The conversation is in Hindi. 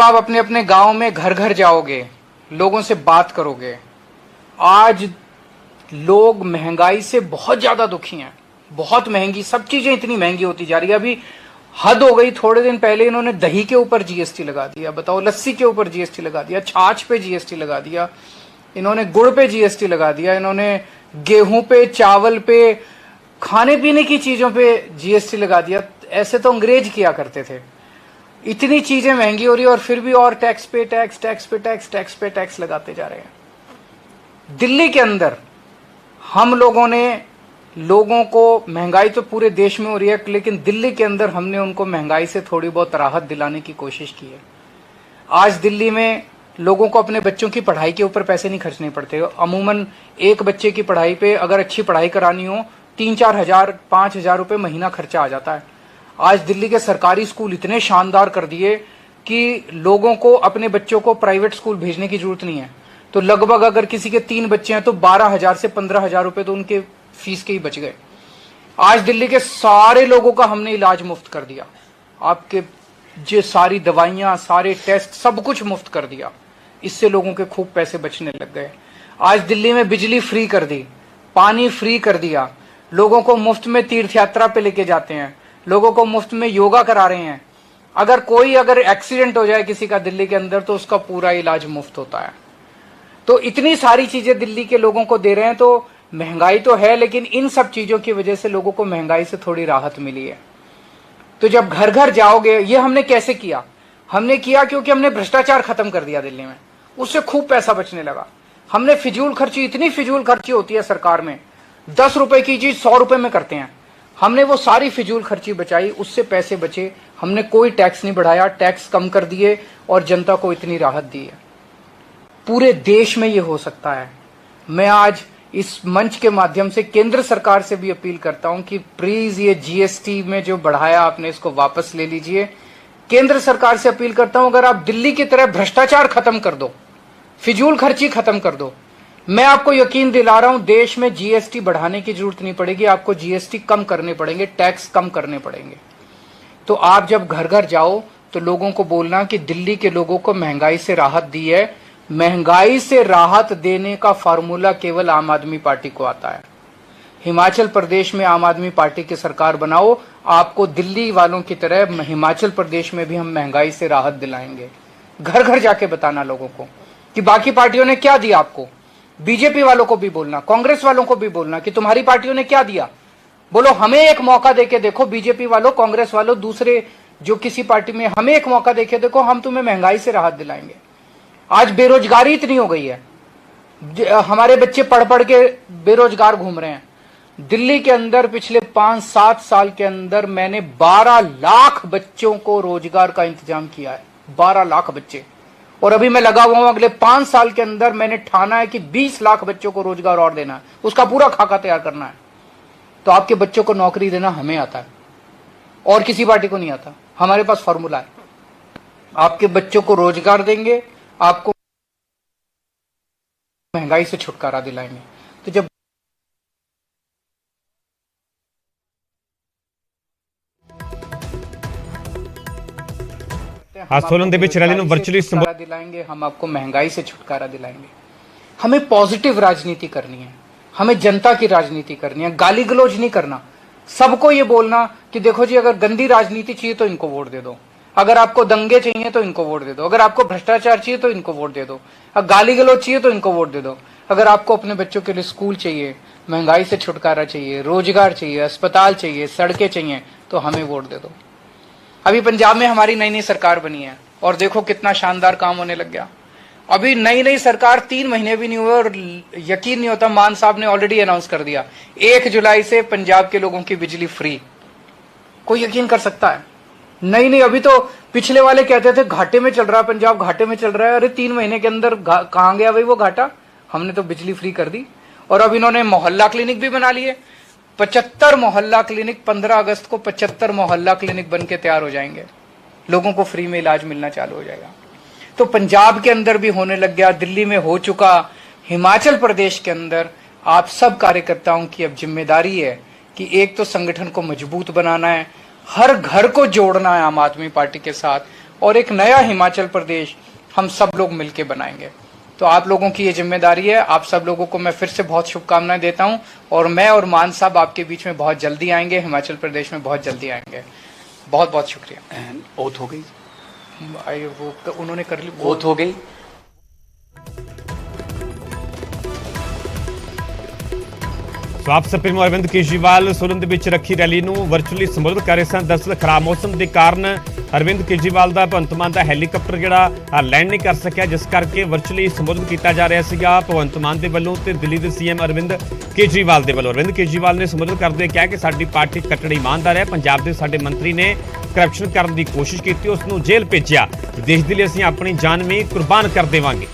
आप अपने अपने गांव में घर घर जाओगे, लोगों से बात करोगे, आज लोग महंगाई से बहुत ज्यादा दुखी हैं। बहुत महंगी, सब चीजें इतनी महंगी होती जा रही है। अभी हद हो गई। थोड़े दिन पहले इन्होंने दही के ऊपर जीएसटी लगा दिया, बताओ, लस्सी के ऊपर जीएसटी लगा दिया, छाछ पे जीएसटी लगा दिया, इन्होंने गुड़ पे जीएसटी लगा दिया, इन्होंने गेहूं पे, चावल पे, खाने पीने की चीजों पे जीएसटी लगा दिया। ऐसे तो अंग्रेज किया करते थे। इतनी चीजें महंगी हो रही है और फिर भी और टैक्स पे टैक्स, टैक्स पे टैक्स, टैक्स पे टैक्स लगाते जा रहे हैं। दिल्ली के अंदर हम लोगों ने लोगों को, महंगाई तो पूरे देश में हो रही है, लेकिन दिल्ली के अंदर हमने उनको महंगाई से थोड़ी बहुत राहत दिलाने की कोशिश की है। आज दिल्ली में लोगों को अपने बच्चों की पढ़ाई के ऊपर पैसे नहीं खर्चने पड़ते। अमूमन एक बच्चे की पढ़ाई पे अगर अच्छी पढ़ाई करानी हो 3-4 हजार, 5 हजार रुपये महीना खर्चा आ जाता है। आज दिल्ली के सरकारी स्कूल इतने शानदार कर दिए कि लोगों को अपने बच्चों को प्राइवेट स्कूल भेजने की जरूरत नहीं है। तो लगभग अगर किसी के 3 बच्चे हैं तो 12,000 से 15,000 रुपए तो उनके फीस के ही बच गए। आज दिल्ली के सारे लोगों का हमने इलाज मुफ्त कर दिया। आपके जो सारी दवाइयां, सारे टेस्ट, सब कुछ मुफ्त कर दिया। इससे लोगों के खूब पैसे बचने लग गए। आज दिल्ली में बिजली फ्री कर दी, पानी फ्री कर दिया, लोगों को मुफ्त में तीर्थ यात्रा पे लेके जाते हैं, लोगों को मुफ्त में योगा करा रहे हैं। अगर एक्सीडेंट हो जाए किसी का दिल्ली के अंदर तो उसका पूरा इलाज मुफ्त होता है। तो इतनी सारी चीजें दिल्ली के लोगों को दे रहे हैं। तो महंगाई तो है, लेकिन इन सब चीजों की वजह से लोगों को महंगाई से थोड़ी राहत मिली है। तो जब घर घर जाओगे, ये हमने कैसे किया? हमने किया क्योंकि हमने भ्रष्टाचार खत्म कर दिया दिल्ली में, उससे खूब पैसा बचने लगा। हमने फिजूल खर्ची, इतनी फिजूल खर्ची होती है सरकार में, 10 रुपए की चीज 100 रुपए में करते हैं। हमने वो सारी फिजूल खर्ची बचाई, उससे पैसे बचे। हमने कोई टैक्स नहीं बढ़ाया, टैक्स कम कर दिए और जनता को इतनी राहत दी है। पूरे देश में ये हो सकता है। मैं आज इस मंच के माध्यम से केंद्र सरकार से भी अपील करता हूं कि प्लीज ये जीएसटी में जो बढ़ाया आपने, इसको वापस ले लीजिए। केंद्र सरकार से अपील करता हूं, अगर आप दिल्ली की तरह भ्रष्टाचार खत्म कर दो, फिजूल खर्ची खत्म कर दो, मैं आपको यकीन दिला रहा हूं देश में जीएसटी बढ़ाने की जरूरत नहीं पड़ेगी। आपको जीएसटी कम करने पड़ेंगे, टैक्स कम करने पड़ेंगे। तो आप जब घर घर जाओ तो लोगों को बोलना कि दिल्ली के लोगों को महंगाई से राहत दी है। महंगाई से राहत देने का फार्मूला केवल आम आदमी पार्टी को आता है। हिमाचल प्रदेश में आम आदमी पार्टी की सरकार बनाओ, आपको दिल्ली वालों की तरह हिमाचल प्रदेश में भी हम महंगाई से राहत दिलाएंगे। घर घर जाके बताना लोगों को कि बाकी पार्टियों ने क्या दिया आपको। बीजेपी वालों को भी बोलना, कांग्रेस वालों को भी बोलना कि तुम्हारी पार्टियों ने क्या दिया। बोलो हमें एक मौका देके देखो, बीजेपी वालों, कांग्रेस वालों, दूसरे जो किसी पार्टी में, हमें एक मौका देके देखो, हम तुम्हें महंगाई से राहत दिलाएंगे। आज बेरोजगारी इतनी हो गई है, हमारे बच्चे पढ़ पढ़ के बेरोजगार घूम रहे हैं। दिल्ली के अंदर पिछले 5-7 साल के अंदर मैंने 12 लाख बच्चों को रोजगार का इंतजाम किया है। 12 लाख बच्चे। और अभी मैं लगा हुआ हूं, अगले 5 साल के अंदर मैंने ठाना है कि 20 लाख बच्चों को रोजगार और देना है, उसका पूरा खाका तैयार करना है। तो आपके बच्चों को नौकरी देना हमें आता है और किसी पार्टी को नहीं आता। हमारे पास फॉर्मूला है, आपके बच्चों को रोजगार देंगे, आपको महंगाई से छुटकारा दिलाएंगे। तो जब आज सोलन देवी चिराली ने वर्चुअली दिलाएंगे, हम आपको महंगाई से छुटकारा दिलाएंगे। हमें पॉजिटिव राजनीति करनी है, हमें जनता की राजनीति करनी है, गाली गलौज नहीं करना। सबको ये बोलना कि देखो जी, अगर गंदी राजनीति चाहिए तो इनको वोट दे दो, अगर आपको दंगे चाहिए तो इनको वोट दे दो, अगर आपको भ्रष्टाचार चाहिए तो इनको वोट दे दो, अगर गाली गलौज चाहिए तो इनको वोट दे दो, अगर आपको अपने बच्चों के लिए स्कूल चाहिए, महंगाई से छुटकारा चाहिए, रोजगार चाहिए, अस्पताल चाहिए, सड़कें चाहिए, तो हमें वोट दे दो। अभी पंजाब में हमारी नई नई सरकार बनी है और देखो कितना शानदार काम होने लग गया। अभी नई नई सरकार 3 महीने भी नहीं हुए और यकीन नहीं होता, मान साहब ने ऑलरेडी अनाउंस कर दिया 1 जुलाई से पंजाब के लोगों की बिजली फ्री। कोई यकीन कर सकता है? नहीं, अभी तो पिछले वाले कहते थे घाटे में चल रहा है पंजाब, घाटे में चल रहा है। अरे 3 महीने के अंदर कहां गया भाई वो घाटा? हमने तो बिजली फ्री कर दी। और अब इन्होंने मोहल्ला क्लिनिक भी बना लिए। 75 मोहल्ला क्लिनिक, 15 अगस्त को 75 मोहल्ला क्लिनिक बन के तैयार हो जाएंगे, लोगों को फ्री में इलाज मिलना चालू हो जाएगा। तो पंजाब के अंदर भी होने लग गया, दिल्ली में हो चुका, हिमाचल प्रदेश के अंदर आप सब कार्यकर्ताओं की अब जिम्मेदारी है कि एक तो संगठन को मजबूत बनाना है, हर घर को जोड़ना है आम आदमी पार्टी के साथ, और एक नया हिमाचल प्रदेश हम सब लोग मिलकर बनाएंगे। तो आप लोगों की ये जिम्मेदारी है। आप सब लोगों को मैं फिर से बहुत शुभकामनाएं देता हूं और मैं और मान साहब आपके बीच में बहुत जल्दी आएंगे, हिमाचल प्रदेश में बहुत जल्दी आएंगे। बहुत बहुत शुक्रिया। ओथ हो गई, वो उन्होंने कर ली, ओथ हो गई। ਸੋ ਆਪ ਸੁਪਰੀਮੋ ਅਰਵਿੰਦ ਕੇਜਰੀਵਾਲ ਸੋਲਨ ਦੇ ਵਿੱਚ ਰੱਖੀ ਰੈਲੀ ਨੂੰ ਵਰਚੁਅਲੀ ਸੰਬੋਧਿਤ ਕਰ ਰਹੇ ਸਨ। ਦਰਅਸਲ ਖਰਾਬ ਮੌਸਮ ਦੇ ਕਾਰਨ ਅਰਵਿੰਦ ਕੇਜਰੀਵਾਲ ਦਾ ਭਗਵੰਤ ਮਾਨ ਦਾ ਹੈਲੀਕਾਪਟਰ ਜਿਹੜਾ ਲੈਂਡ ਨਹੀਂ ਕਰ ਸਕਿਆ, ਜਿਸ ਕਰਕੇ ਵਰਚੁਅਲੀ ਸੰਬੋਧਿਤ ਕੀਤਾ ਜਾ ਰਿਹਾ ਸੀਗਾ ਭਗਵੰਤ ਮਾਨ ਦੇ ਵੱਲੋਂ ਤੇ ਦਿੱਲੀ ਦੇ ਸੀਐਮ ਅਰਵਿੰਦ ਕੇਜਰੀਵਾਲ ਦੇ ਵੱਲੋਂ। ਅਰਵਿੰਦ ਕੇਜਰੀਵਾਲ ਨੇ ਸੰਬੋਧਿਤ ਕਰਦੇ ਕਿਹਾ ਕਿ ਸਾਡੀ ਪਾਰਟੀ ਕੱਟੜ ਇਮਾਨਦਾਰ ਹੈ। ਪੰਜਾਬ ਦੇ ਸਾਡੇ ਮੰਤਰੀ ਨੇ ਕਰਪਸ਼ਨ ਕਰਨ ਦੀ ਕੋਸ਼ਿਸ਼ ਕੀਤੀ, ਉਸ ਨੂੰ ਜੇਲ੍ਹ ਭੇਜਿਆ। ਦੇਸ਼ ਦੇ ਲਈ ਅਸੀਂ ਆਪਣੀ ਜਾਨ ਵੀ ਕੁਰਬਾਨ ਕਰ ਦੇਵਾਂਗੇ।